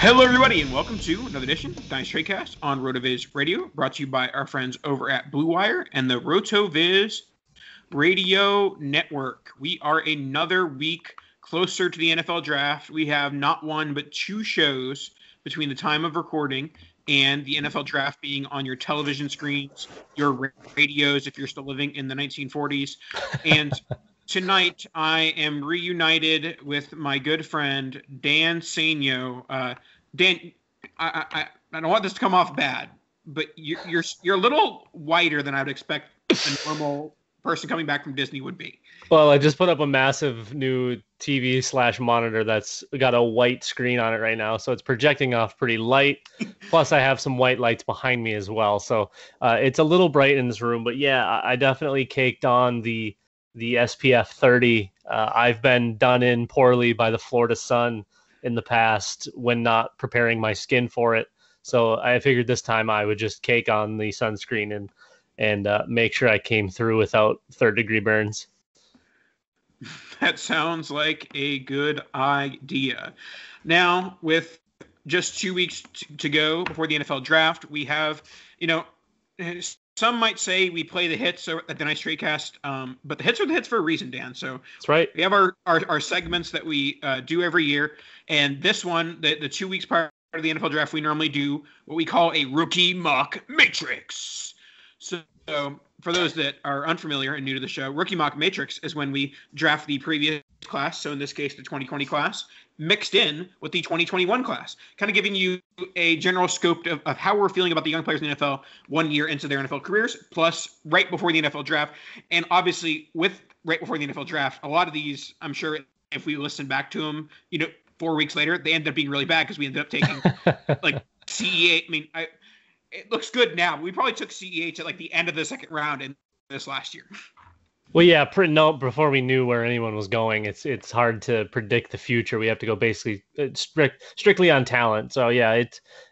Hello, everybody, and welcome to another edition of Dynasty Tradecast on RotoViz Radio, brought to you by our friends over at Blue Wire and the RotoViz Radio Network. We are another week closer to the NFL Draft. We have not one, but two shows between the time of recording and the NFL Draft being on your television screens, your radios if you're still living in the 1940s, and tonight, I am reunited with my good friend, Dan Sainio. Dan, I don't want this to come off bad, but you're a little whiter than I would expect a normal person coming back from Disney would be. Well, I just put up a massive new TV/monitor that's got a white screen on it right now, so it's projecting off pretty light. Plus, I have some white lights behind me as well, so it's a little bright in this room. But yeah, I definitely caked on the SPF 30. I've been done in poorly by the Florida sun in the past when not preparing my skin for it. So I figured this time I would just cake on the sunscreen and make sure I came through without third-degree burns. That sounds like a good idea. Now, with just 2 weeks to go before the NFL Draft, we have, some might say we play the hits at the Dynasty Tradecast, but the hits are the hits for a reason, Dan. So that's right. We have our segments that we do every year, and this one, the 2 weeks prior to the NFL Draft, we normally do what we call a rookie mock matrix. So for those that are unfamiliar and new to the show, rookie mock matrix is when we draft the previous class, so in this case the 2020 class, mixed in with the 2021 class, kind of giving you a general scope of how we're feeling about the young players in the NFL 1 year into their NFL careers, plus right before the NFL Draft. And obviously, with right before the NFL Draft, a lot of these, I'm sure if we listen back to them, 4 weeks later, they ended up being really bad because we ended up taking like CEH. I mean, it looks good now, but we probably took CEH at like the end of the second round in this last year. Well, yeah, before we knew where anyone was going, it's hard to predict the future. We have to go basically strictly on talent. So yeah,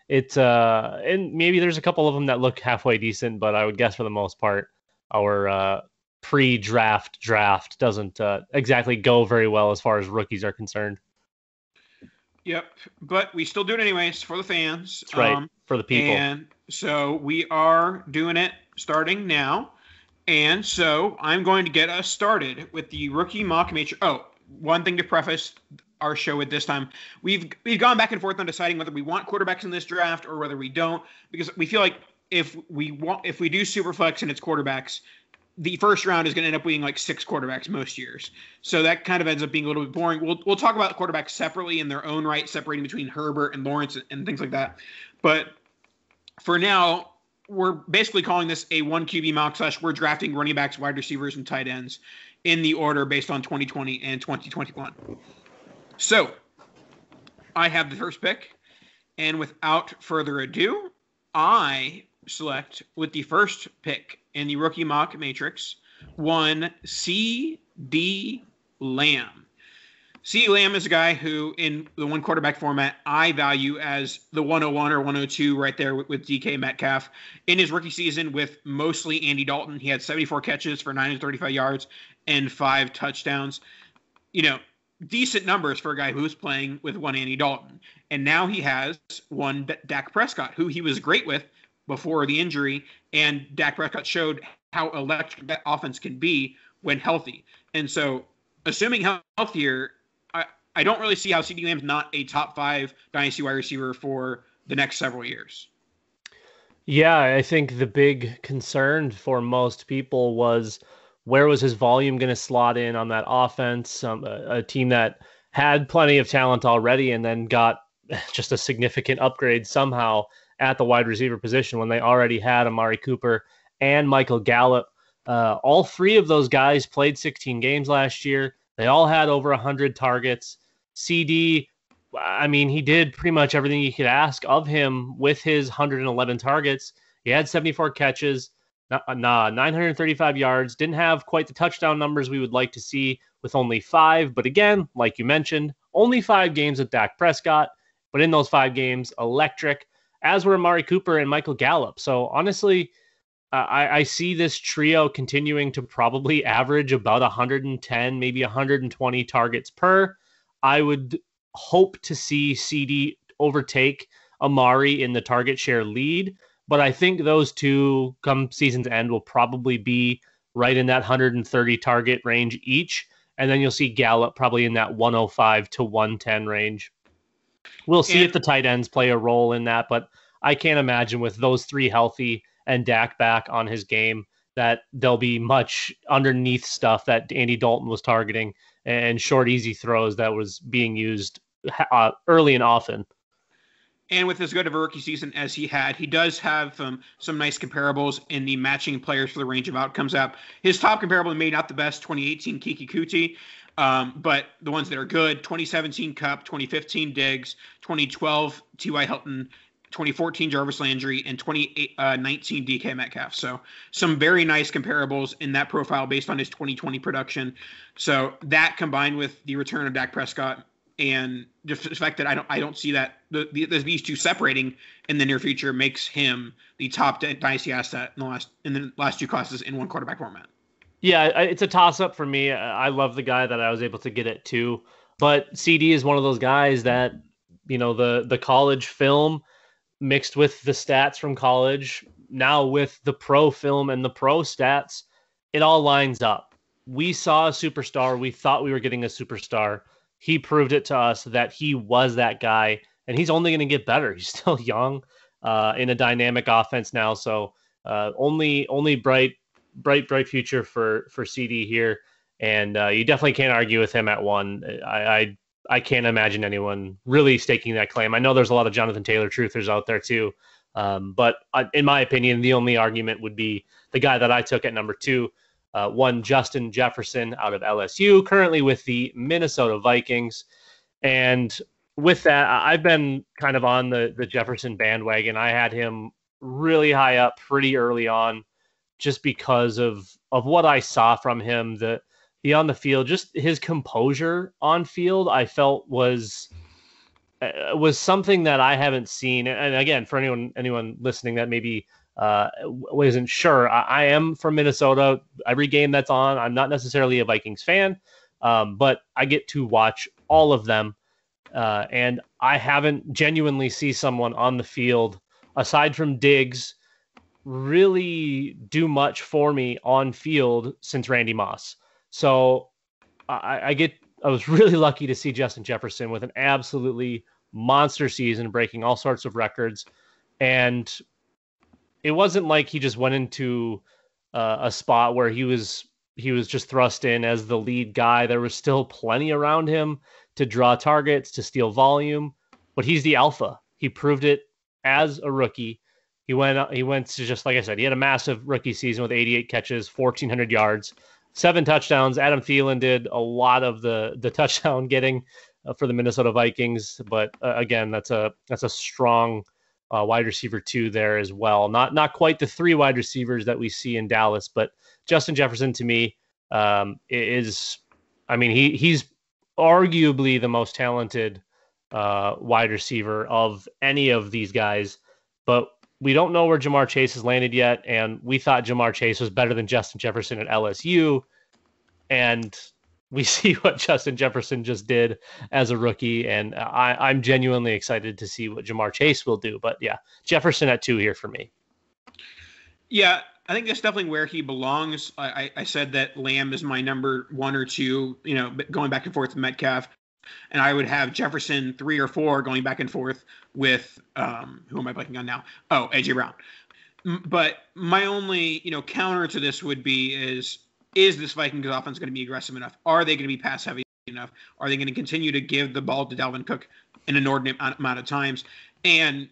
it's and maybe there's a couple of them that look halfway decent, but I would guess for the most part, our pre-draft draft doesn't exactly go very well as far as rookies are concerned. Yep, but we still do it anyways for the fans. That's right, for the people. And so we are doing it starting now. And so I'm going to get us started with the rookie mock matrix. Oh, one thing to preface our show with this time. We've gone back and forth on deciding whether we want quarterbacks in this draft or whether we don't, because we feel like if we do Superflex and it's quarterbacks, the first round is going to end up being like 6 quarterbacks most years. So that kind of ends up being a little bit boring. We'll talk about quarterbacks separately in their own right, separating between Herbert and Lawrence and things like that. But for now, we're basically calling this a 1 QB mock / we're drafting running backs, wide receivers, and tight ends in the order based on 2020 and 2021. So I have the first pick, and without further ado, I select with the first pick in the rookie mock matrix, one C.D. Lamb. C.D. Lamb is a guy who, in the one quarterback format, I value as the 101 or 102 right there with DK Metcalf. In his rookie season with mostly Andy Dalton, he had 74 catches for 935 yards and 5 touchdowns. Decent numbers for a guy who's playing with one Andy Dalton. And now he has one Dak Prescott, who he was great with before the injury, and Dak Prescott showed how electric that offense can be when healthy. And so, assuming healthier, I don't really see how CeeDee Lamb's not a top 5 dynasty wide receiver for the next several years. Yeah, I think the big concern for most people was where was his volume going to slot in on that offense, a team that had plenty of talent already and then got just a significant upgrade somehow at the wide receiver position when they already had Amari Cooper and Michael Gallup. All 3 of those guys played 16 games last year. They all had over 100 targets. CD, I mean, he did pretty much everything you could ask of him with his 111 targets. He had 74 catches, 935 yards, didn't have quite the touchdown numbers we would like to see with only 5. But again, like you mentioned, only 5 games with Dak Prescott. But in those 5 games, electric, as were Amari Cooper and Michael Gallup. So honestly, I see this trio continuing to probably average about 110, maybe 120 targets per. I would hope to see CD overtake Amari in the target share lead, but I think those two come season's end will probably be right in that 130 target range each. And then you'll see Gallup probably in that 105 to 110 range. We'll see if the tight ends play a role in that, but I can't imagine with those three healthy and Dak back on his game that there'll be much underneath stuff that Andy Dalton was targeting and short, easy throws that was being used early and often. And with as good of a rookie season as he had, he does have some nice comparables in the matching players for the range of outcomes app. His top comparable, maybe not the best, 2018 Kiki Kuti, but the ones that are good, 2017 Cup, 2015 Diggs, 2012 T.Y. Hilton, 2014 Jarvis Landry, and 2019 DK Metcalf. So some very nice comparables in that profile based on his 2020 production. So that combined with the return of Dak Prescott, and just the fact that I don't see that these two separating in the near future makes him the top dynasty asset in the last two classes in one quarterback format. Yeah, it's a toss up for me. I love the guy that I was able to get it to, but CD is one of those guys that, you know, the college film mixed with the stats from college, now with the pro film and the pro stats, it all lines up. We saw a superstar. We thought we were getting a superstar. He proved it to us that he was that guy, and he's only going to get better. He's still young in a dynamic offense now, so only bright future for CD here, and you definitely can't argue with him at one. I can't imagine anyone really staking that claim. I know there's a lot of Jonathan Taylor truthers out there too, but in my opinion, the only argument would be the guy that I took at number 2. One Justin Jefferson out of LSU, currently with the Minnesota Vikings. And with that, I've been kind of on the Jefferson bandwagon. I had him really high up pretty early on just because of what I saw from him. The on the field, just his composure on field, I felt was something that I haven't seen. And again, for anyone listening that maybe wasn't sure, I am from Minnesota. Every game that's on, I'm not necessarily a Vikings fan, but I get to watch all of them, and I haven't genuinely see someone on the field aside from Diggs really do much for me on field since Randy Moss. So I was really lucky to see Justin Jefferson with an absolutely monster season, breaking all sorts of records, and it wasn't like he just went into a spot where he was just thrust in as the lead guy. There was still plenty around him to draw targets, to steal volume, but he's the alpha. He proved it as a rookie. He went to, just like I said, he had a massive rookie season with 88 catches, 1,400 yards, 7 touchdowns. Adam Thielen did a lot of the touchdown getting for the Minnesota Vikings, but again, that's a strong wide receiver 2 there as well. Not quite the 3 wide receivers that we see in Dallas, but Justin Jefferson to me he's arguably the most talented wide receiver of any of these guys, but we don't know where Jamar Chase has landed yet, and we thought Jamar Chase was better than Justin Jefferson at LSU, and we see what Justin Jefferson just did as a rookie, and I'm genuinely excited to see what Jamar Chase will do. But yeah, Jefferson at 2 here for me. Yeah, I think that's definitely where he belongs. I said that Lamb is my number 1 or 2, going back and forth with Metcalf. And I would have Jefferson 3 or 4 going back and forth with, who am I blanking on now? Oh, A.J. Brown. But my only, counter to this would be is this Vikings offense going to be aggressive enough? Are they going to be pass heavy enough? Are they going to continue to give the ball to Dalvin Cook an inordinate amount of times? And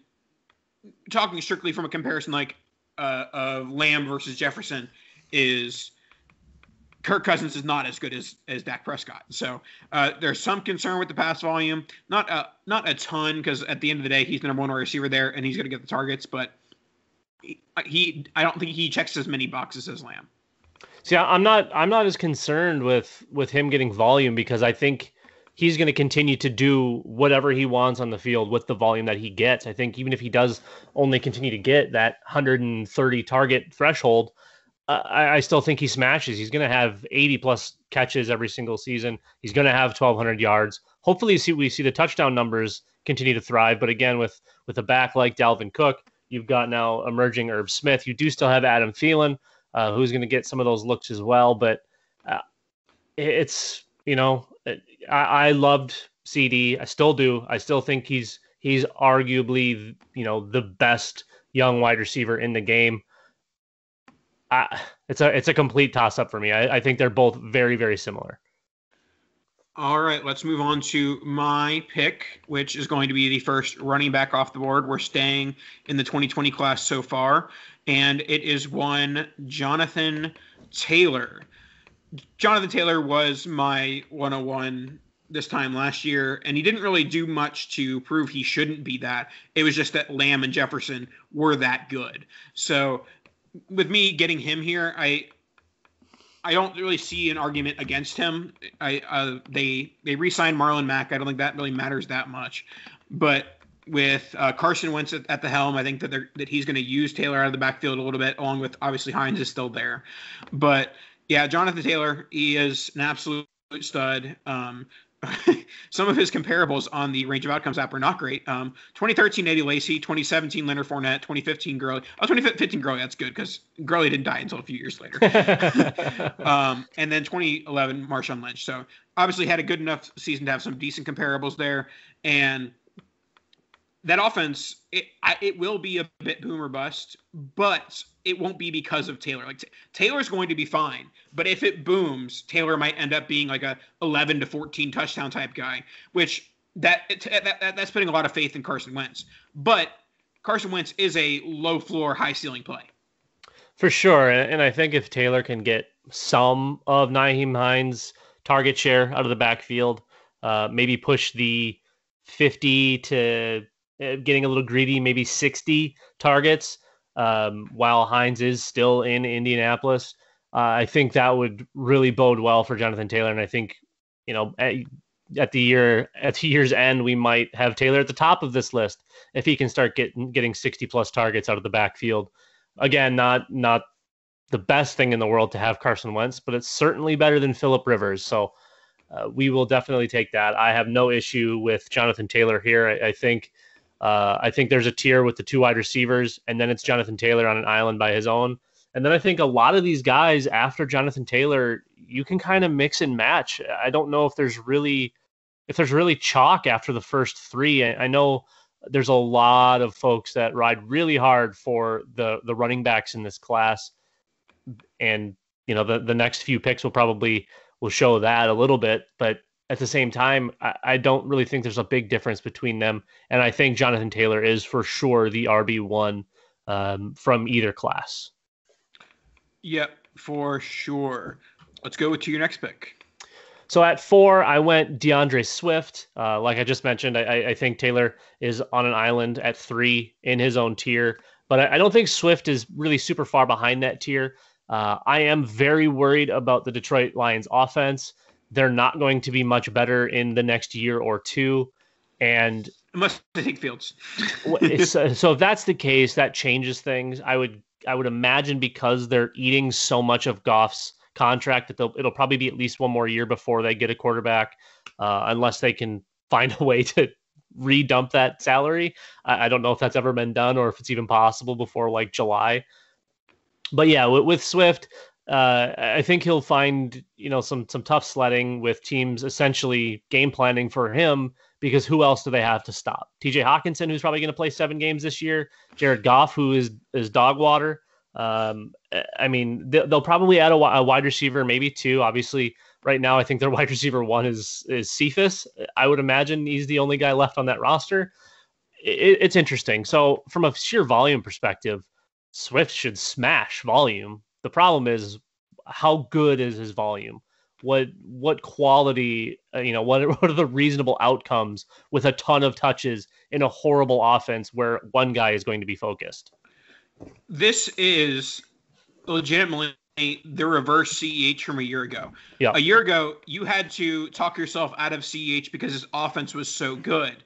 talking strictly from a comparison like of Lamb versus Jefferson is Kirk Cousins is not as good as Dak Prescott. So there's some concern with the pass volume. Not a ton, because at the end of the day, he's the number 1 receiver there, and he's going to get the targets. But I don't think he checks as many boxes as Lamb. See, I'm not as concerned with him getting volume, because I think he's going to continue to do whatever he wants on the field with the volume that he gets. I think even if he does only continue to get that 130 target threshold, I still think he smashes. He's going to have 80 plus catches every single season. He's going to have 1,200 yards. hopefully we see the touchdown numbers continue to thrive. But again, with a back like Dalvin Cook, you've got now emerging Irv Smith. You do still have Adam Thielen, who's going to get some of those looks as well. But it's, I loved CD. I still do. I still think he's arguably, the best young wide receiver in the game. It's a complete toss up for me. I think they're both very, very similar. All right, let's move on to my pick, which is going to be the first running back off the board. We're staying in the 2020 class so far, and it is one Jonathan Taylor. Jonathan Taylor was my 101 this time last year, and he didn't really do much to prove he shouldn't be that. It was just that Lamb and Jefferson were that good. So with me getting him here, I don't really see an argument against him. They re-signed Marlon Mack. I don't think that really matters that much. But with Carson Wentz at the helm, I think that he's going to use Taylor out of the backfield a little bit, along with obviously Hines is still there. But yeah, Jonathan Taylor, he is an absolute stud. Some of his comparables on the Range of Outcomes app are not great. 2013 Eddie Lacy, 2017 Leonard Fournette, 2015 Gurley. 2015 Gurley, that's good because Gurley didn't die until a few years later. And then 2011 Marshawn Lynch. So obviously had a good enough season to have some decent comparables there. And that offense, it will be a bit boom or bust, but it won't be because of Taylor. Like Taylor's going to be fine, but if it booms, Taylor might end up being like a 11 to 14 touchdown type guy, which that's putting a lot of faith in Carson Wentz. But Carson Wentz is a low floor, high ceiling play. For sure, and I think if Taylor can get some of Nyheim Hines' target share out of the backfield, maybe push the 50 to getting a little greedy, maybe 60 targets, while Hines is still in Indianapolis. I think that would really bode well for Jonathan Taylor. And I think, at the year's end, we might have Taylor at the top of this list if he can start getting 60 plus targets out of the backfield. Again, not the best thing in the world to have Carson Wentz, but it's certainly better than Phillip Rivers. So we will definitely take that. I have no issue with Jonathan Taylor here. I think there's a tier with the two wide receivers, and then it's Jonathan Taylor on an island by his own. And then I think a lot of these guys after Jonathan Taylor, you can kind of mix and match. I don't know if there's really chalk after the first three. I know there's a lot of folks that ride really hard for the running backs in this class. And, the next few picks will show that a little bit, but at the same time, I don't really think there's a big difference between them. And I think Jonathan Taylor is for sure the RB1 from either class. Yep, for sure. Let's go to your next pick. So at 4, I went DeAndre Swift. Like I just mentioned, I think Taylor is on an island at 3 in his own tier. But I don't think Swift is really super far behind that tier. I am very worried about the Detroit Lions offense. They're not going to be much better in the next year or two. And unless they take Fields. So if that's the case, that changes things. I would imagine because they're eating so much of Goff's contract that it'll probably be at least one more year before they get a quarterback, unless they can find a way to redump that salary. I don't know if that's ever been done or if it's even possible before like July. But yeah, with Swift, I think he'll find some tough sledding with teams essentially game planning for him, because who else do they have to stop? TJ Hawkinson, who's probably going to play 7 games this year. Jared Goff, who is dog water. I mean, they'll probably add a wide receiver, maybe 2. Obviously, right now I think their wide receiver 1 is Cephas. I would imagine he's the only guy left on that roster. It's interesting. So from a sheer volume perspective, Swift should smash volume. The problem is, how good is his volume? What quality, what are the reasonable outcomes with a ton of touches in a horrible offense where one guy is going to be focused? This is legitimately the reverse CEH from a year ago. Yeah. A year ago, you had to talk yourself out of CEH because his offense was so good.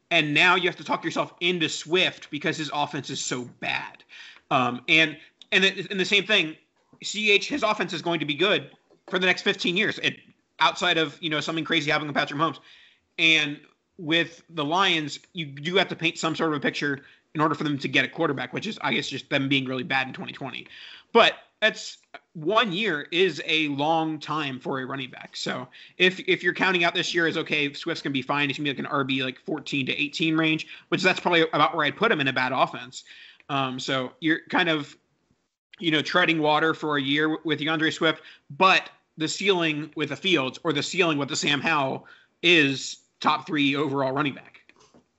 And now you have to talk yourself into Swift because his offense is so bad. And the same thing, CEH, his offense is going to be good for the next 15 years. Outside of something crazy happening with Patrick Mahomes, And with the Lions, you do have to paint some sort of a picture in order for them to get a quarterback, which is, I guess, just them being really bad in 2020. But that's 1 year is a long time for a running back. So if you're counting out this year as, okay, Swift's going to be fine, he's going to be like an RB like 14 to 18 range, which that's probably about where I'd put him in a bad offense. So you're kind of, treading water for a year with DeAndre Swift, but the ceiling with the Fields or the ceiling with the Sam Howell is top 3 overall running back.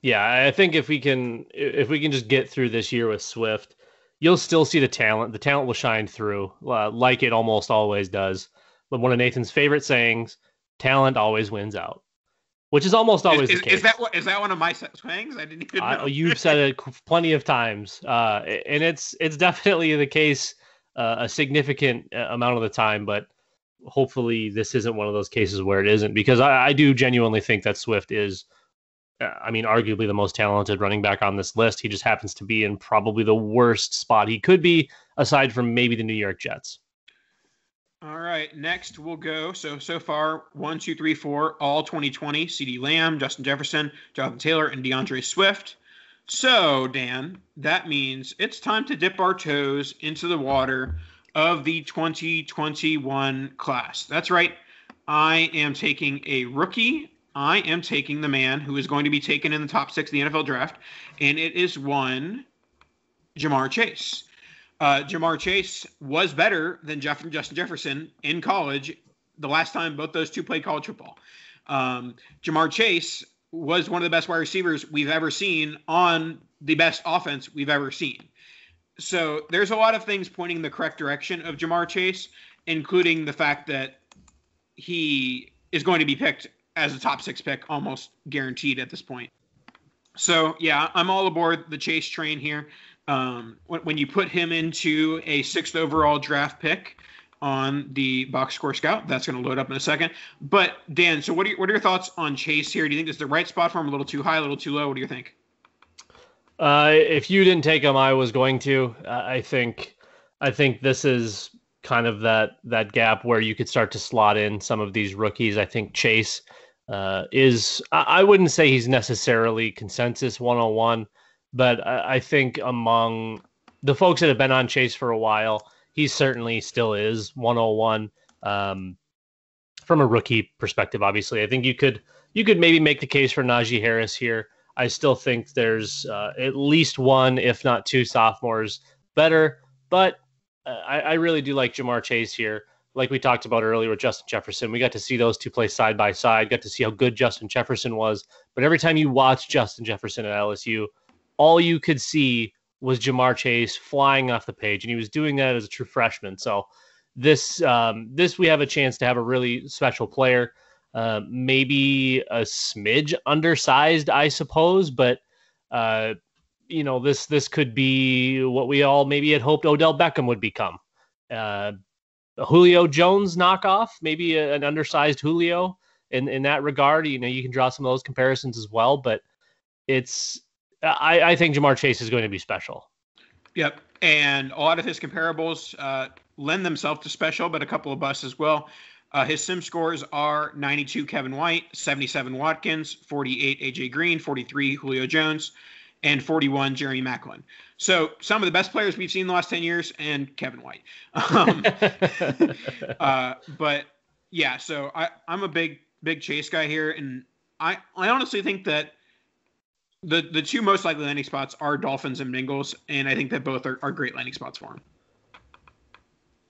Yeah, I think if we can just get through this year with Swift, you'll still see the talent. The talent will shine through, like it almost always does. But one of Nathan's favorite sayings, talent always wins out, which is almost always the case. Is that one of my sayings? I didn't even know. You've said it plenty of times, and it's definitely the case a significant amount of the time, but hopefully this isn't one of those cases where it isn't, because I do genuinely think that Swift is, arguably the most talented running back on this list. He just happens to be in probably the worst spot he could be, aside from maybe the New York Jets. All right, next we'll go. So far, 1, 2, 3, 4, all 2020, CeeDee Lamb, Justin Jefferson, Jonathan Taylor, and DeAndre Swift. So, Dan, that means it's time to dip our toes into the water of the 2021 class. That's right. I am taking a rookie. I am taking the man who is going to be taken in the top 6 of the NFL draft, and it is one Ja'Marr Chase. Ja'Marr Chase was better than Justin Jefferson in college the last time both those two played college football. Ja'Marr Chase was one of the best wide receivers we've ever seen on the best offense we've ever seen. So there's a lot of things pointing in the correct direction of Ja'Marr Chase, including the fact that he is going to be picked as a top 6 pick, almost guaranteed at this point. So, yeah, I'm all aboard the Chase train here. When you put him into a 6th overall draft pick on the box score scout, that's going to load up in a second. But, Dan, so what are your thoughts on Chase here? Do you think this is the right spot for him? A little too high, a little too low? What do you think? If you didn't take him, I was going to. I think this is kind of that gap where you could start to slot in some of these rookies. I think Chase is, I wouldn't say he's necessarily consensus 101, but I think among the folks that have been on Chase for a while, he certainly still is 101 from a rookie perspective. Obviously, I think you could maybe make the case for Najee Harris here. I still think there's at least one, if not two, sophomores better, but I really do like Ja'Marr Chase here. Like we talked about earlier with Justin Jefferson, we got to see those two play side by side, got to see how good Justin Jefferson was. But every time you watch Justin Jefferson at LSU, all you could see was Ja'Marr Chase flying off the page, and he was doing that as a true freshman. So this we have a chance to have a really special player. Maybe a smidge undersized, I suppose, but this could be what we all maybe had hoped Odell Beckham would become. A Julio Jones knockoff, maybe an undersized Julio in that regard. You can draw some of those comparisons as well, but I think Ja'Marr Chase is going to be special. Yep. And a lot of his comparables lend themselves to special, but a couple of busts as well. His sim scores are 92 Kevin White, 77 Watkins, 48 AJ Green, 43 Julio Jones, and 41 Jeremy Maclin. So some of the best players we've seen in the last 10 years, and Kevin White. But yeah, so I'm a big Chase guy here, and I honestly think that the two most likely landing spots are Dolphins and Bengals, and I think that both are great landing spots for him.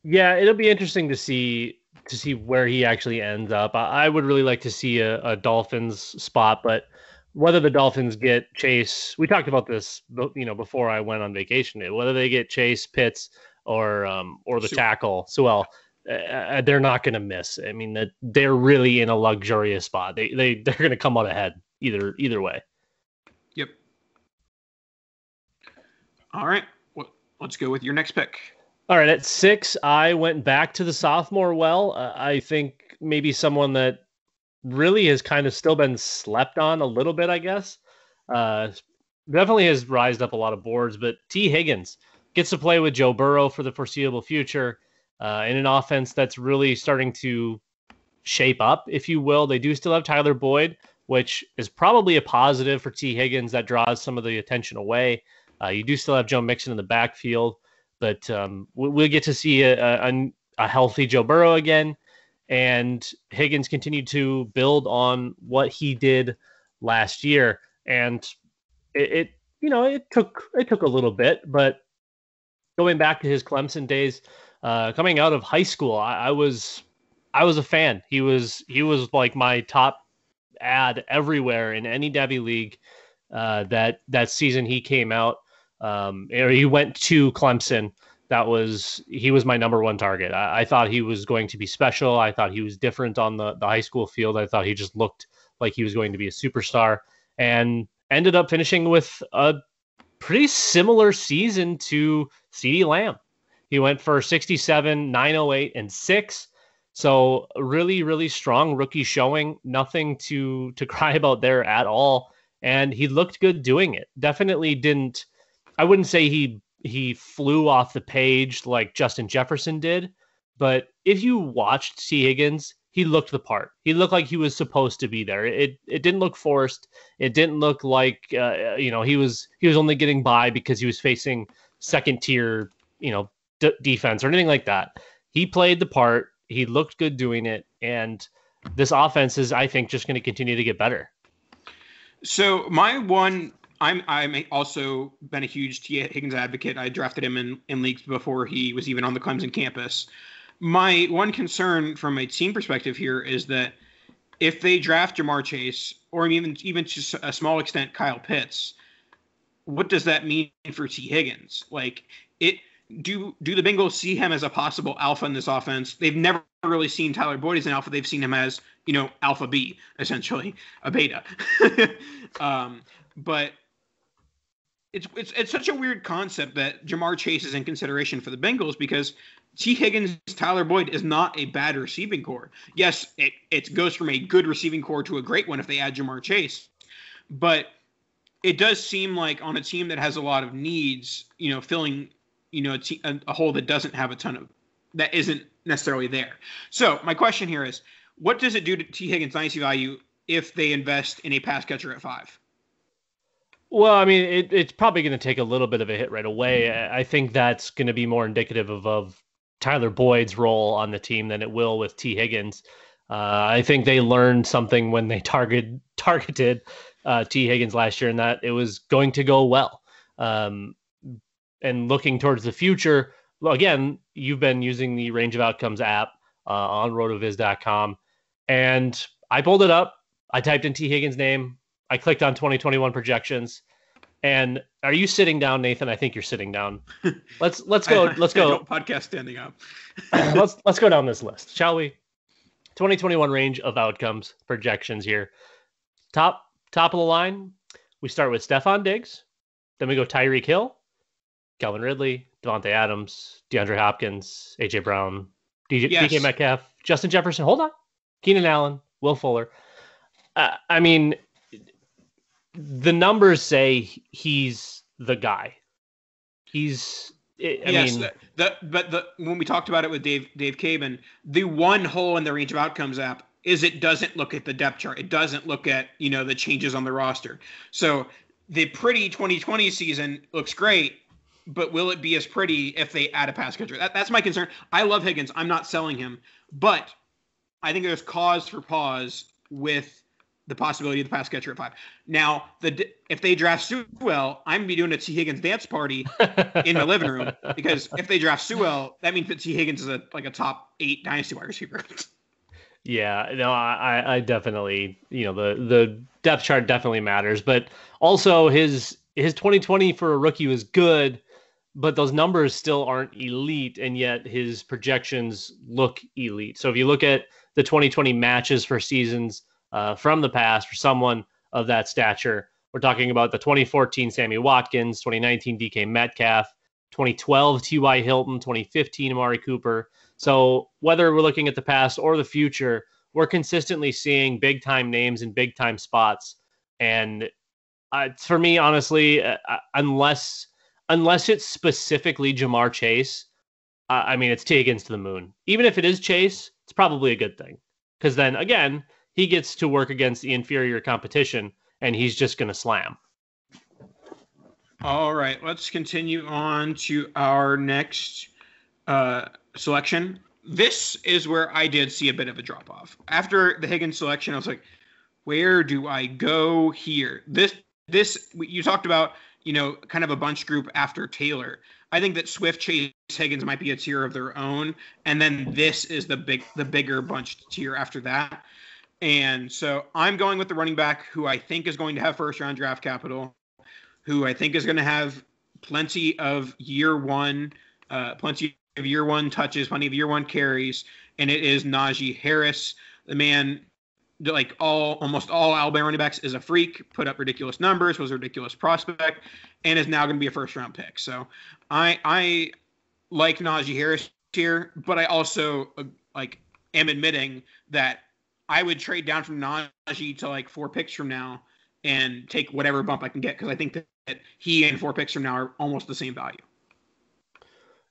Yeah, it'll be interesting to see where he actually ends up. I would really like to see a Dolphins spot, but whether the Dolphins get Chase, we talked about this, before I went on vacation, whether they get Chase, Pitts, or the tackle, Sewell, they're not going to miss. I mean, they're really in a luxurious spot. They're going to come out ahead either way. Yep. All right. Well, let's go with your next pick. All right, at 6, I went back to the sophomore well. I think maybe someone that really has kind of still been slept on a little bit, I guess. Definitely has rised up a lot of boards, but T. Higgins gets to play with Joe Burrow for the foreseeable future in an offense that's really starting to shape up, if you will. They do still have Tyler Boyd, which is probably a positive for T. Higgins that draws some of the attention away. You do still have Joe Mixon in the backfield, but we'll get to see a healthy Joe Burrow again. And Higgins continued to build on what he did last year. And it took a little bit, but going back to his Clemson days, coming out of high school, I was a fan. He was like my top ad everywhere in any Devy league. That season he came out, or he went to Clemson. He was my number one target. I thought he was going to be special. I thought he was different on the high school field. I thought he just looked like he was going to be a superstar, and ended up finishing with a pretty similar season to CeeDee Lamb. He went for 67, 908, and 6. So really, really strong rookie showing. Nothing to cry about there at all. And he looked good doing it. Definitely didn't. I wouldn't say he flew off the page like Justin Jefferson did. But if you watched T. Higgins, he looked the part. He looked like he was supposed to be there. It didn't look forced. It didn't look like he was only getting by because he was facing second tier defense or anything like that. He played the part. He looked good doing it, and this offense is, I think, just going to continue to get better. So I'm also been a huge T. Higgins advocate. I drafted him in leagues before he was even on the Clemson campus. My one concern from a team perspective here is that if they draft Jamar Chase, or even to a small extent Kyle Pitts, what does that mean for T. Higgins? Like, do the Bengals see him as a possible alpha in this offense? They've never really seen Tyler Boyd as an alpha. They've seen him as, alpha B, essentially, a beta. But it's such a weird concept that Jamar Chase is in consideration for the Bengals, because T. Higgins, Tyler Boyd is not a bad receiving core. Yes, it goes from a good receiving core to a great one if they add Jamar Chase. But it does seem like on a team that has a lot of needs, filling a hole that doesn't have a ton of, that isn't necessarily there. So my question here is, what does it do to T. Higgins' dynasty value if they invest in a pass catcher at 5? Well, I mean, it's probably going to take a little bit of a hit right away. I think that's going to be more indicative of Tyler Boyd's role on the team than it will with T. Higgins. I think they learned something when they targeted T. Higgins last year, and that it was going to go well. And looking towards the future, well, again, you've been using the Range of Outcomes app on rotoviz.com, and I pulled it up. I typed in T. Higgins' name. I clicked on 2021 projections. And are you sitting down, Nathan? I think you're sitting down. Let's go. Let's go. Podcast standing up. let's go down this list, shall we? 2021 Range of Outcomes projections here. Top of the line, we start with Stephon Diggs. Then we go Tyreek Hill, Calvin Ridley, Devontae Adams, DeAndre Hopkins, AJ Brown, DK Metcalf, Justin Jefferson. Hold on. Keenan Allen, Will Fuller. I mean, the numbers say he's the guy. But when we talked about it with Dave Caban, the one hole in the Range of Outcomes app is it doesn't look at the depth chart. It doesn't look at, the changes on the roster. So the pretty 2020 season looks great, but will it be as pretty if they add a pass catcher? That's my concern. I love Higgins. I'm not selling him, but I think there's cause for pause with the possibility of the pass catcher at 5. Now, if they draft Sewell, I'm going to be doing a T. Higgins dance party in my living room, because if they draft Sewell, that means that T. Higgins is a top 8 dynasty wide receiver. Yeah, no, I definitely, the depth chart definitely matters, but also his 2020 for a rookie was good, but those numbers still aren't elite, and yet his projections look elite. So if you look at the 2020 matches for seasons from the past for someone of that stature, we're talking about the 2014 Sammy Watkins, 2019 DK Metcalf, 2012 T.Y. Hilton, 2015 Amari Cooper. So whether we're looking at the past or the future, we're consistently seeing big time names in big time spots. And for me, honestly, unless it's specifically Jamar Chase, I mean, it's T. Higgins to the moon. Even if it is Chase, it's probably a good thing, because then again, he gets to work against the inferior competition, and he's just going to slam. All right, let's continue on to our next selection. This is where I did see a bit of a drop-off. After the Higgins selection, I was like, where do I go here? This you talked about, kind of a bunch group after Taylor. I think that Swift, Chase, Higgins might be a tier of their own, and then this is the bigger bunch tier after that. And so I'm going with the running back who I think is going to have first-round draft capital, who I think is going to have plenty of year one touches, plenty of year one carries, and it is Najee Harris. The man, like almost all Alabama running backs, is a freak, put up ridiculous numbers, was a ridiculous prospect, and is now going to be a first-round pick. So I like Najee Harris here, but I also am admitting that I would trade down from Najee to like 4 picks from now and take whatever bump I can get, because I think that he and 4 picks from now are almost the same value.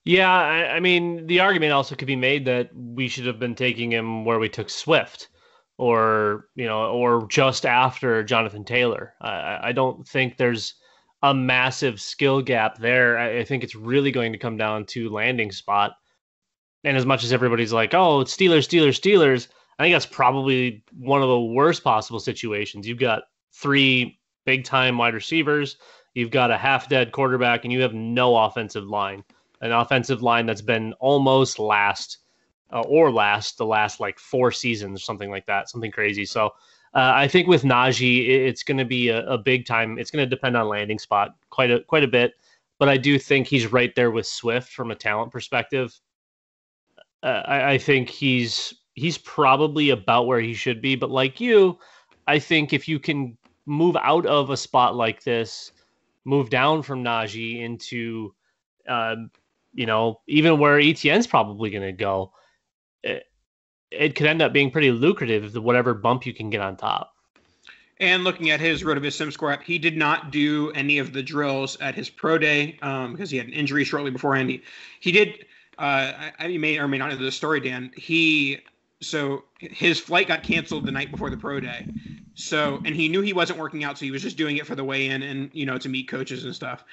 Yeah, I mean, the argument also could be made that we should have been taking him where we took Swift, or just after Jonathan Taylor. I don't think there's a massive skill gap there. I think it's really going to come down to landing spot. And as much as everybody's like, oh, it's Steelers, I think that's probably one of the worst possible situations. You've got 3 big-time wide receivers, you've got a half-dead quarterback, and you have no offensive line. An offensive line that's been almost last the last like 4 seasons or something like that, something crazy. So I think with Najee, it's going to be a big time. It's going to depend on landing spot quite a bit, but I do think he's right there with Swift from a talent perspective. I think he's probably about where he should be, but like you, I think if you can move out of a spot like this, move down from Najee into, even where ETN's probably going to go, it could end up being pretty lucrative, whatever bump you can get on top. And looking at his RotoViz Sim Score app, he did not do any of the drills at his pro day because he had an injury shortly beforehand. He did. You may or may not know the story, Dan. So his flight got canceled the night before the pro day. And he knew he wasn't working out, so he was just doing it for the weigh-in and to meet coaches and stuff.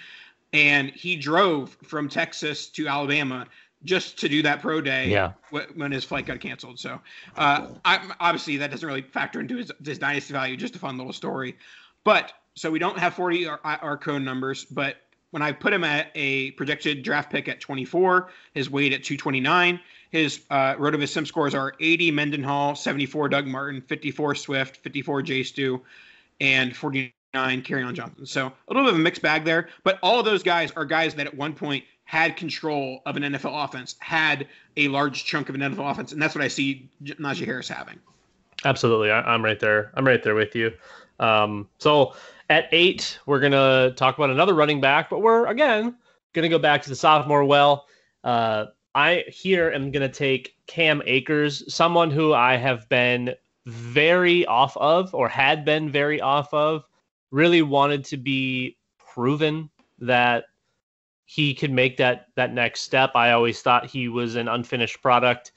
And he drove from Texas to Alabama just to do that pro day when his flight got canceled. So obviously that doesn't really factor into his dynasty value, just a fun little story. But so we don't have 40 our code numbers, but when I put him at a projected draft pick at 24, his weight at 229, his RotoViz Sim scores are 80 Mendenhall, 74 Doug Martin, 54 Swift, 54 J Stu, and 49 Kerryon Johnson. So a little bit of a mixed bag there, but all of those guys are guys that at one point had control of an NFL offense, had a large chunk of an NFL offense, and that's what I see Najee Harris having. Absolutely. I'm right there. I'm right there with you. So at 8, we're going to talk about another running back, but we're, again, going to go back to the sophomore well. I here am going to take Cam Akers, someone who I have been very off of, or had been very off of, really wanted to be proven that he could make that next step. I always thought he was an unfinished product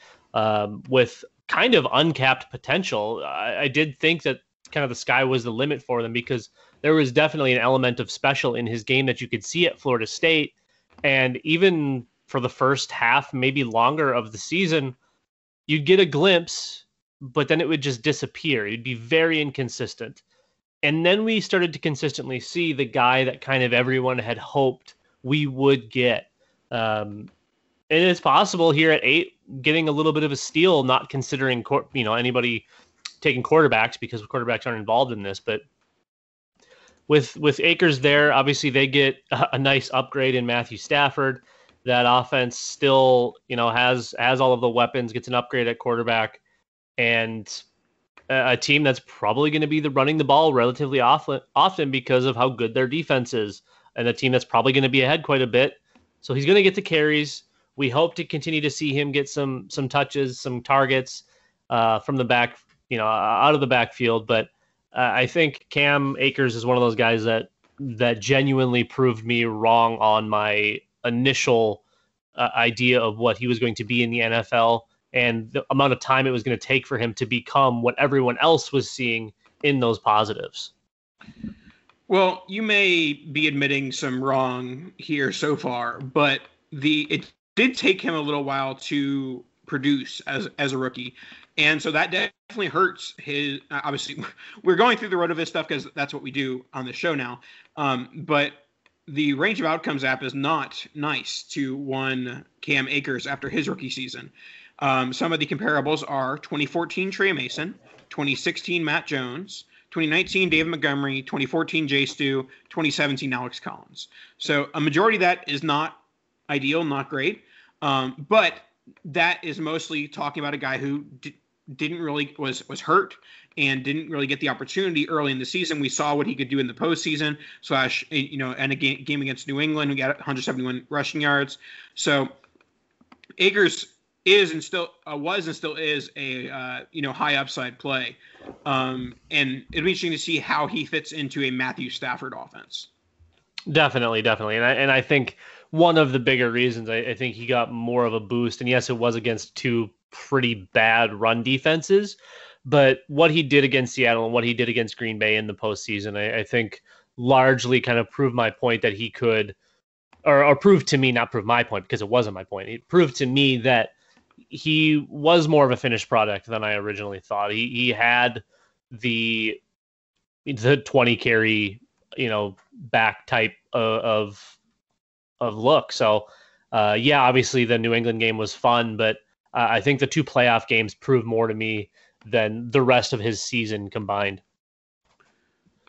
with kind of uncapped potential. I did think that kind of the sky was the limit for them, because there was definitely an element of special in his game that you could see at Florida State. And even for the first half, maybe longer of the season, you'd get a glimpse, but then it would just disappear. It'd be very inconsistent. And then we started to consistently see the guy that kind of everyone had hoped we would get. And it's possible here at 8, getting a little bit of a steal, not considering anybody taking quarterbacks, because quarterbacks aren't involved in this. But with Akers there, obviously they get a nice upgrade in Matthew Stafford. That offense still, has all of the weapons, gets an upgrade at quarterback, and a team that's probably going to be running the ball relatively often because of how good their defense is, and a team that's probably going to be ahead quite a bit. So he's going to get the carries. We hope to continue to see him get some touches, some targets from the back, out of the backfield. But I think Cam Akers is one of those guys that genuinely proved me wrong on my initial idea of what he was going to be in the NFL. and the amount of time it was going to take for him to become what everyone else was seeing in those positives. Well, you may be admitting some wrong here so far, but it did take him a little while to produce as a rookie. And so that definitely hurts his. Obviously, we're going through the RotoViz stuff because that's what we do on the show now. But the range of outcomes app is not nice to one Cam Akers after his rookie season. Some of the comparables are 2014 Trey Mason, 2016 Matt Jones, 2019 David Montgomery, 2014 Jay Stu, 2017 Alex Collins. So a majority of that is not ideal, not great. But that is mostly talking about a guy who didn't really was hurt and didn't really get the opportunity early in the season. We saw what he could do in the postseason and a game against New England. We got 171 rushing yards. So Akers is and still was and still is a high upside play. And it'll be interesting to see how he fits into a Matthew Stafford offense. Definitely. And I think one of the bigger reasons I think he got more of a boost, and yes, it was against two pretty bad run defenses, but what he did against Seattle and what he did against Green Bay in the postseason, I think largely kind of proved my point that he could, or proved to me, not prove my point because it wasn't my point. It proved to me that he was more of a finished product than I originally thought. He had the 20 carry, back type of look. So obviously the New England game was fun, but I think the two playoff games proved more to me than the rest of his season combined.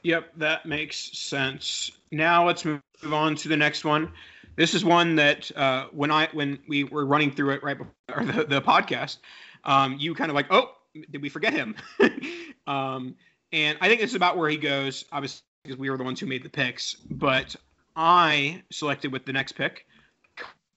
Yep, that makes sense. Now let's move on to the next one. This is one that when we were running through it right before the podcast, you kind of like, oh, did we forget him? And I think this is about where he goes, obviously, because we were the ones who made the picks. But I selected with the next pick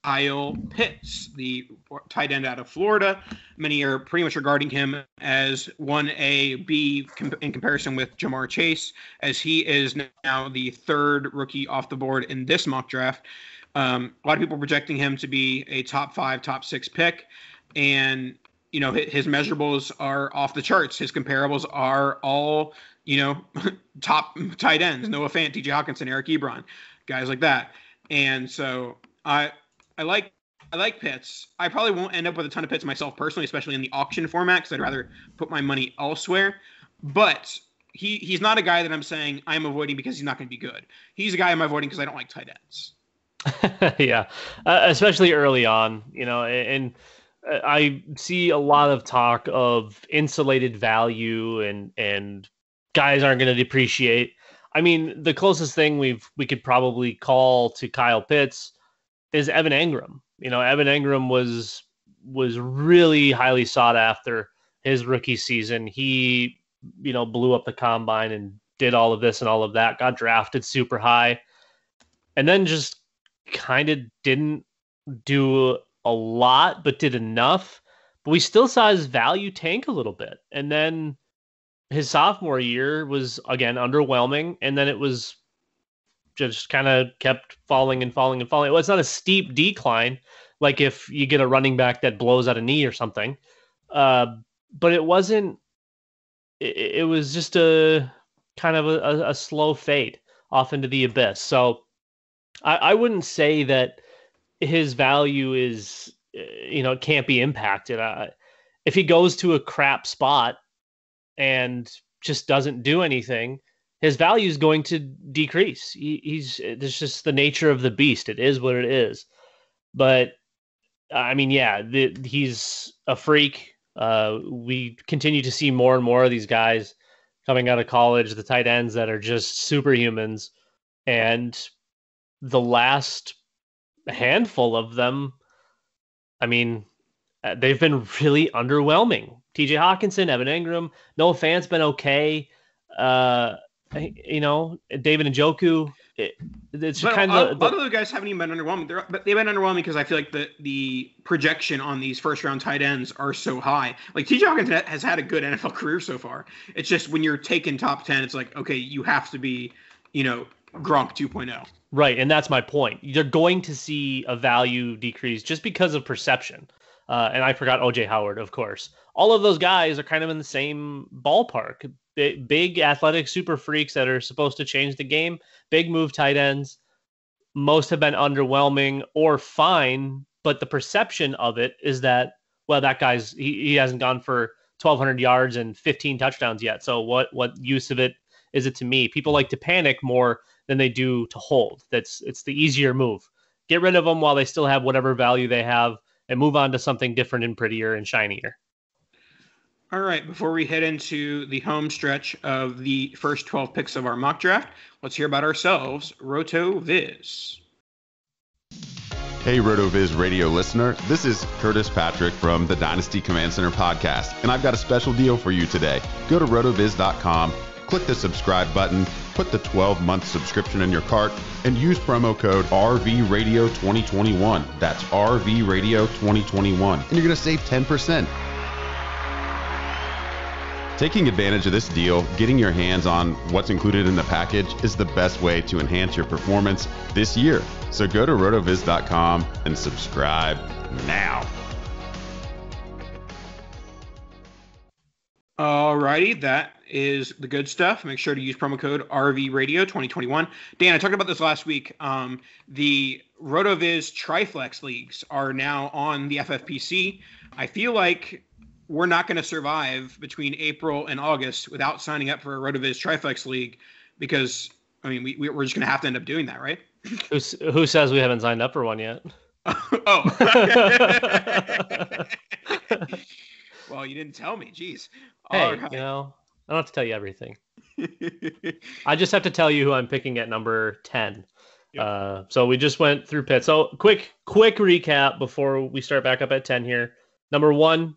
Kyle Pitts, the tight end out of Florida. Many are pretty much regarding him as 1A/B in comparison with Jamar Chase, as he is now the third rookie off the board in this mock draft. A lot of people projecting him to be a top 5, top 6 pick. And, his measurables are off the charts. His comparables are all, top tight ends. Noah Fant, TJ Hawkinson, Eric Ebron, guys like that. And so I like Pitts. I probably won't end up with a ton of Pitts myself personally, especially in the auction format, because I'd rather put my money elsewhere. But he's not a guy that I'm saying I'm avoiding because he's not going to be good. He's a guy I'm avoiding because I don't like tight ends. Yeah, especially early on, and I see a lot of talk of insulated value and guys aren't going to depreciate. I mean, the closest thing we could probably call to Kyle Pitts is Evan Engram. Evan Engram was really highly sought after his rookie season. He, blew up the combine and did all of this and all of that, got drafted super high, and then just kind of didn't do a lot, but did enough. But we still saw his value tank a little bit. And then his sophomore year was, again, underwhelming. And then it was just kind of kept falling and falling and falling. Well, it's not a steep decline, like if you get a running back that blows out a knee or something. But it wasn't, it was just a kind of a slow fade off into the abyss. So I wouldn't say that his value is, it can't be impacted. If he goes to a crap spot and just doesn't do anything, his value is going to decrease. It's just the nature of the beast. It is what it is. But I mean, he's a freak. We continue to see more and more of these guys coming out of college, the tight ends that are just superhumans. And the last handful of them, I mean, they've been really underwhelming. TJ Hawkinson, Evan Engram, Noah Fant's been okay. David Njoku. It's but kind of of a lot of those guys haven't even been underwhelming. But they've been underwhelming because I feel like the projection on these first round tight ends are so high. Like TJ Hawkinson has had a good NFL career so far. It's just when you're taking top 10, it's like, okay, you have to be, Gronk 2.0. Right, and that's my point. You're going to see a value decrease just because of perception. And I forgot OJ Howard, of course. All of those guys are kind of in the same ballpark. Big athletic super freaks that are supposed to change the game. Big move tight ends. Most have been underwhelming or fine, but the perception of it is that, well, that guy's he hasn't gone for 1,200 yards and 15 touchdowns yet. So what use of it is it to me? People like to panic more than they do to hold. It's the easier move. Get rid of them while they still have whatever value they have and move on to something different and prettier and shinier. All right, before we head into the home stretch of the first 12 picks of our mock draft, let's hear about ourselves, RotoViz. Hey, RotoViz radio listener. This is Curtis Patrick from the Dynasty Command Center podcast, and I've got a special deal for you today. Go to rotoviz.com, click the subscribe button, put the 12-month subscription in your cart, and use promo code RVRadio2021. That's RVRadio2021, and you're going to save 10%. Taking advantage of this deal, getting your hands on what's included in the package is the best way to enhance your performance this year. So go to rotoviz.com and subscribe now. Alrighty, that is the good stuff. Make sure to use promo code RVRadio2021. Dan, I talked about this last week. The RotoViz Triflex leagues are now on the FFPC. I feel like we're not going to survive between April and August without signing up for a RotoViz Triflex League because, I mean, we're just going to have to end up doing that, right? Who says we haven't signed up for one yet? Oh. Well, you didn't tell me. Jeez. Hey, right. I don't have to tell you everything. I just have to tell you who I'm picking at number 10. Yep. So we just went through pits. So quick recap before we start back up at 10 here. Number 1,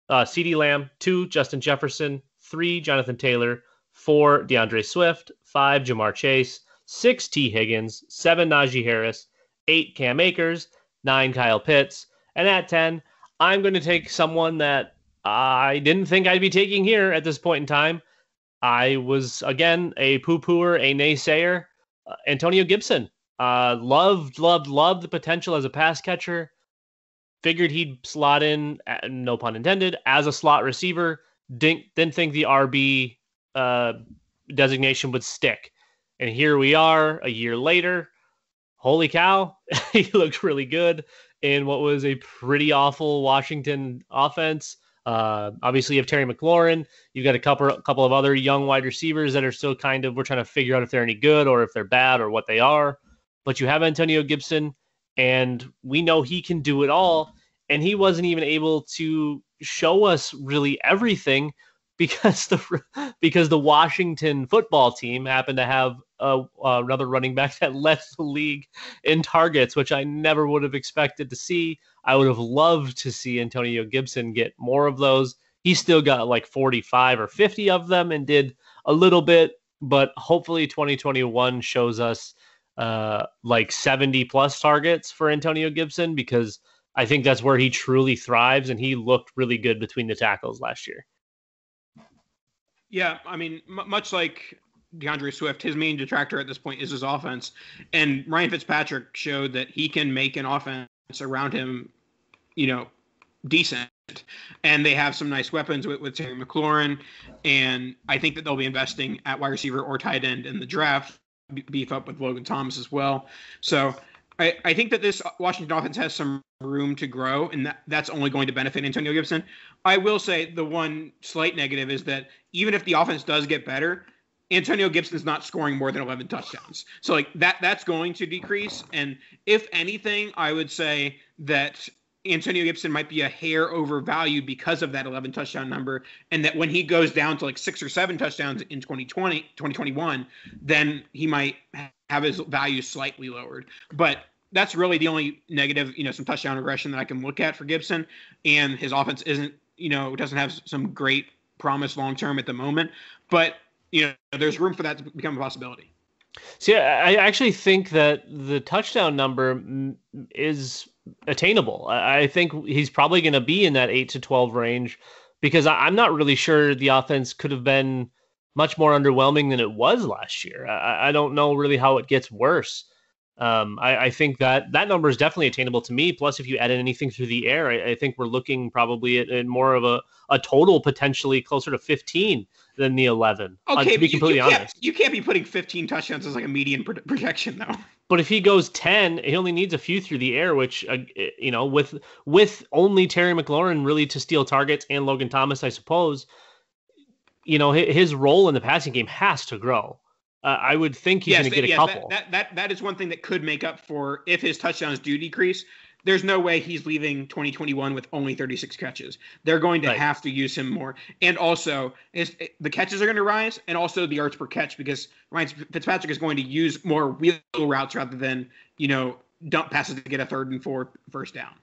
CeeDee Lamb. 2, Justin Jefferson. 3, Jonathan Taylor. 4, DeAndre Swift. 5, Jamar Chase. 6, T. Higgins. 7, Najee Harris. 8, Cam Akers. 9, Kyle Pitts. And at 10, I'm going to take someone that I didn't think I'd be taking here at this point in time. I was, again, a poo-pooer, a naysayer. Antonio Gibson. Loved the potential as a pass catcher. Figured he'd slot in, no pun intended, as a slot receiver. Didn't think the RB designation would stick. And here we are a year later. Holy cow, he looked really good in what was a pretty awful Washington offense. Obviously, you have Terry McLaurin. You've got a couple of other young wide receivers that are still we're trying to figure out if they're any good or if they're bad or what they are. But you have Antonio Gibson, and we know he can do it all. And he wasn't even able to show us really everything because the Washington football team happened to have another running back that led the league in targets, which I never would have expected to see. I would have loved to see Antonio Gibson get more of those. He still got like 45 or 50 of them and did a little bit, but hopefully 2021 shows us like 70 plus targets for Antonio Gibson, because I think that's where he truly thrives, and he looked really good between the tackles last year. Yeah, I mean, much like DeAndre Swift, his main detractor at this point is his offense. And Ryan Fitzpatrick showed that he can make an offense around him, decent. And they have some nice weapons with Terry McLaurin. And I think that they'll be investing at wide receiver or tight end in the draft, beef up with Logan Thomas as well. So I think that this Washington offense has some room to grow, and that's only going to benefit Antonio Gibson. I will say the one slight negative is that even if the offense does get better, Antonio Gibson's not scoring more than 11 touchdowns. So like that's going to decrease. And if anything, I would say that Antonio Gibson might be a hair overvalued because of that 11 touchdown number. And that when he goes down to like 6 or 7 touchdowns in 2021, then he might have his value slightly lowered. But that's really the only negative, some touchdown regression that I can look at for Gibson. And his offense doesn't have some great promise long-term at the moment, but there's room for that to become a possibility. See, I actually think that the touchdown number is attainable. I think he's probably going to be in that 8 to 12 range, because I'm not really sure the offense could have been much more underwhelming than it was last year. I don't know really how it gets worse. I think that number is definitely attainable to me. Plus, if you add in anything through the air, I think we're looking probably at more of a total potentially closer to 15 than the 11. Okay, to be completely honest. You can't be putting 15 touchdowns as like a median projection, though. But if he goes 10, he only needs a few through the air, which, with only Terry McLaurin really to steal targets and Logan Thomas, I suppose, his role in the passing game has to grow. I would think he's going to get a couple. That is one thing that could make up for if his touchdowns do decrease. There's no way he's leaving 2021 with only 36 catches. They're going to have to use him more. And also, the catches are going to rise, and also the yards per catch, because Ryan Fitzpatrick is going to use more wheel routes rather than, dump passes to get a 3rd and 4th first down.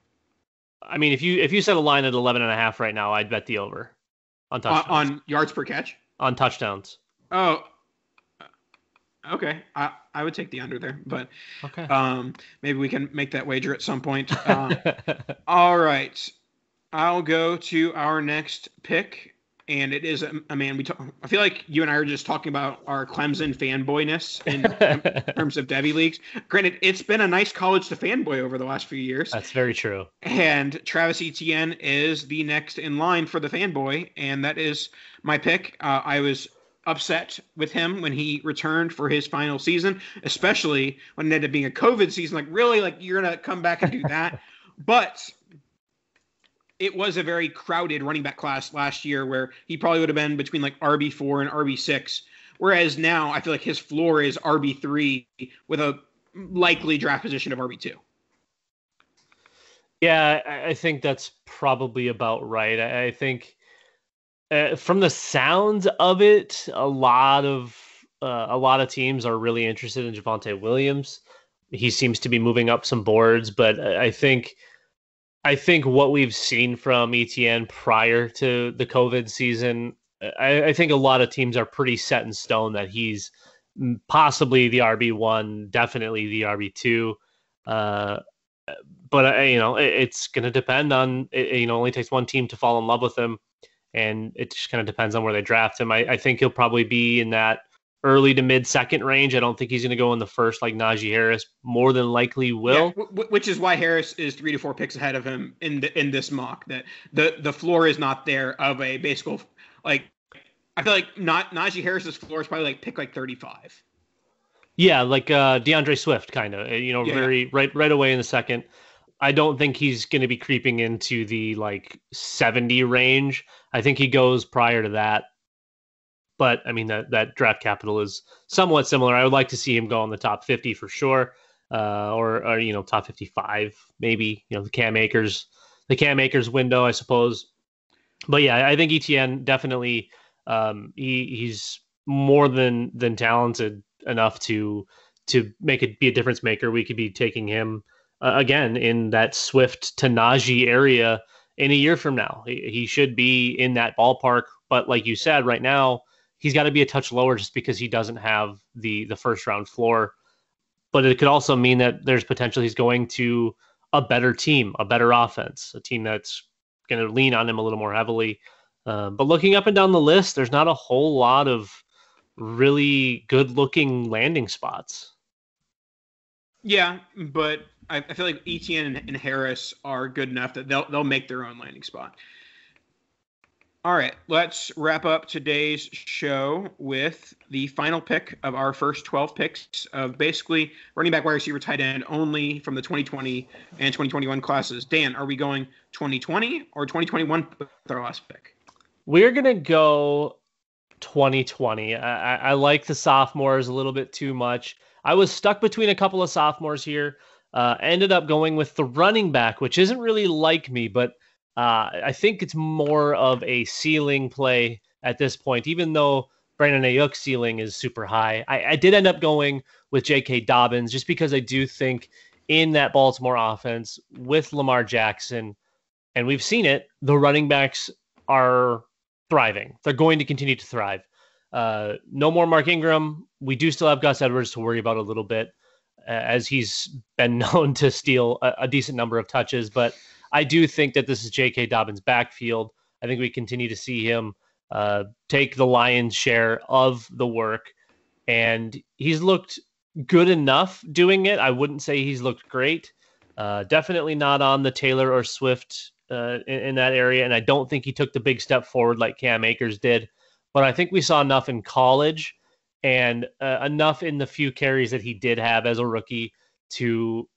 I mean, if you set a line at 11.5 right now, I'd bet the over on touchdowns. On yards per catch? On touchdowns. Oh, okay. I would take the under there, but okay. Maybe we can make that wager at some point. All right. I'll go to our next pick, and it is a man I feel like you and I are just talking about our Clemson fanboyness in terms of Devy leagues. Granted, it's been a nice college to fanboy over the last few years. That's very true. And Travis Etienne is the next in line for the fanboy, and that is my pick. I was upset with him when he returned for his final season, especially when it ended up being a COVID season. Like, really? Like, you're going to come back and do that? But it was a very crowded running back class last year where he probably would have been between like RB4 and RB6. Whereas now I feel like his floor is RB3 with a likely draft position of RB2. Yeah, I think that's probably about right. I think from the sounds of it, a lot of teams are really interested in Javonte Williams. He seems to be moving up some boards, but I think what we've seen from Etienne prior to the COVID season, I think a lot of teams are pretty set in stone that he's possibly the RB1, definitely the RB2. But it's going to depend on, it only takes one team to fall in love with him. And it just kind of depends on where they draft him. I think he'll probably be in that early to mid second range. I don't think he's going to go in the first like Najee Harris. More than likely will. Yeah, which is why Harris is 3 to 4 picks ahead of him in this mock. That the floor is not there of a basic, like, I feel like Najee Harris's floor is probably like pick like 35. Yeah, like DeAndre Swift kind of. Right away in the second. I don't think he's going to be creeping into the like 70 range. I think he goes prior to that. But I mean, that draft capital is somewhat similar. I would like to see him go in the top 50 for sure. Or top 55, maybe, the Cam Akers window, I suppose. But yeah, I think Etienne definitely, he's more than talented enough to make it be a difference maker. We could be taking him again in that Swift to Najee area in a year from now. He should be in that ballpark, but like you said, right now he's got to be a touch lower just because he doesn't have the first round floor. But it could also mean that there's potential he's going to a better team, a better offense, a team that's going to lean on him a little more heavily. But looking up and down the list, there's not a whole lot of really good looking landing spots. Yeah, but I feel like Etienne and Harris are good enough that they'll make their own landing spot. All right, let's wrap up today's show with the final pick of our first 12 picks of basically running back, wide receiver, tight end only from the 2020 and 2021 classes. Dan, are we going 2020 or 2021 with our last pick? We're going to go 2020. I like the sophomores a little bit too much. I was stuck between a couple of sophomores here. Ended up going with the running back, which isn't really like me, but I think it's more of a ceiling play at this point, even though Brandon Ayuk's ceiling is super high. I did end up going with J.K. Dobbins just because I do think in that Baltimore offense with Lamar Jackson, and we've seen it, the running backs are thriving. They're going to continue to thrive. No more Mark Ingram. We do still have Gus Edwards to worry about a little bit, as he's been known to steal a decent number of touches, but I do think that this is J.K. Dobbins' backfield. I think we continue to see him take the lion's share of the work, and he's looked good enough doing it. I wouldn't say he's looked great. Definitely not on the Taylor or Swift in that area, and I don't think he took the big step forward like Cam Akers did. But I think we saw enough in college and enough in the few carries that he did have as a rookie to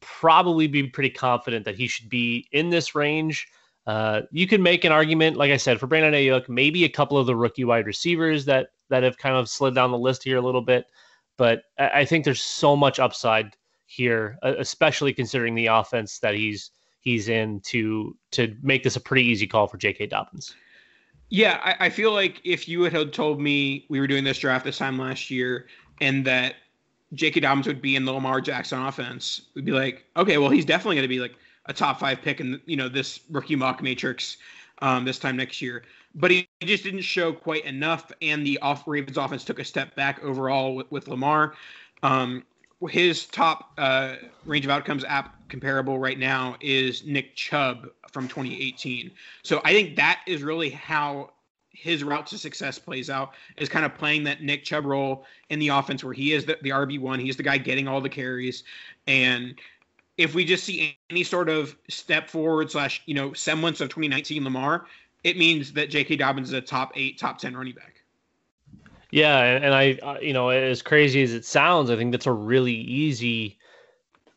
probably be pretty confident that he should be in this range. You can make an argument, like I said, for Brandon Ayuk, maybe a couple of the rookie wide receivers that have kind of slid down the list here a little bit. But I think there's so much upside here, especially considering the offense that he's in to make this a pretty easy call for J.K. Dobbins. Yeah, I feel like if you had told me we were doing this draft this time last year and that J.K. Dobbins would be in the Lamar Jackson offense, we'd be like, okay, well, he's definitely going to be like a top 5 pick in this rookie mock matrix this time next year. But he just didn't show quite enough, and the Ravens offense took a step back overall with Lamar. His top range of outcomes app comparable right now is Nick Chubb from 2018. So I think that is really how his route to success plays out, is kind of playing that Nick Chubb role in the offense where he is the RB1. He's the guy getting all the carries. And if we just see any sort of step forward / semblance of 2019 Lamar, it means that J.K. Dobbins is a top 8, top 10 running back. Yeah, and I, as crazy as it sounds, I think that's a really easy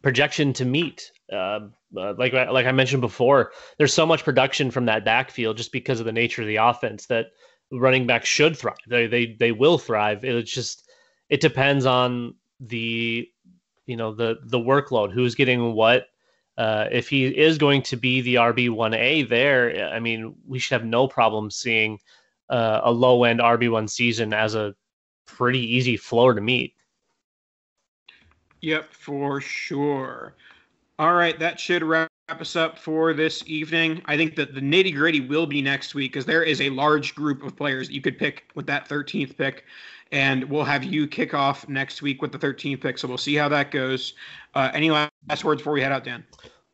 projection to meet. Like I mentioned before, there's so much production from that backfield just because of the nature of the offense that running backs should thrive. They will thrive. It depends on the workload, who's getting what. If he is going to be the RB1A there, I mean, we should have no problem seeing a low-end RB1 season as a pretty easy floor to meet. Yep, for sure. All right, that should wrap us up for this evening. I think that the nitty-gritty will be next week because there is a large group of players that you could pick with that 13th pick, and we'll have you kick off next week with the 13th pick, so we'll see how that goes. Any last words before we head out, Dan?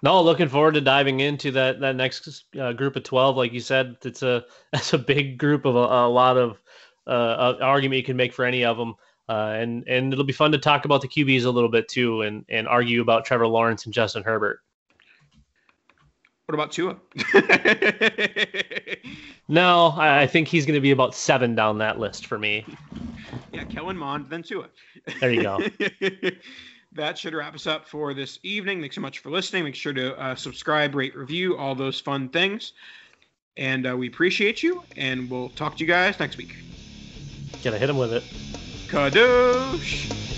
No, looking forward to diving into that next group of 12. Like you said, that's a big group of a lot of argument you can make for any of them. And it'll be fun to talk about the QBs a little bit too, and argue about Trevor Lawrence and Justin Herbert. What about Tua? No, I think he's going to be about 7 down that list for me. Yeah, Kellen Mond, then Tua. There you go. That should wrap us up for this evening. Thanks so much for listening. Make sure to subscribe, rate, review, all those fun things. And we appreciate you, and we'll talk to you guys next week. Gotta hit him with it. Kadoosh!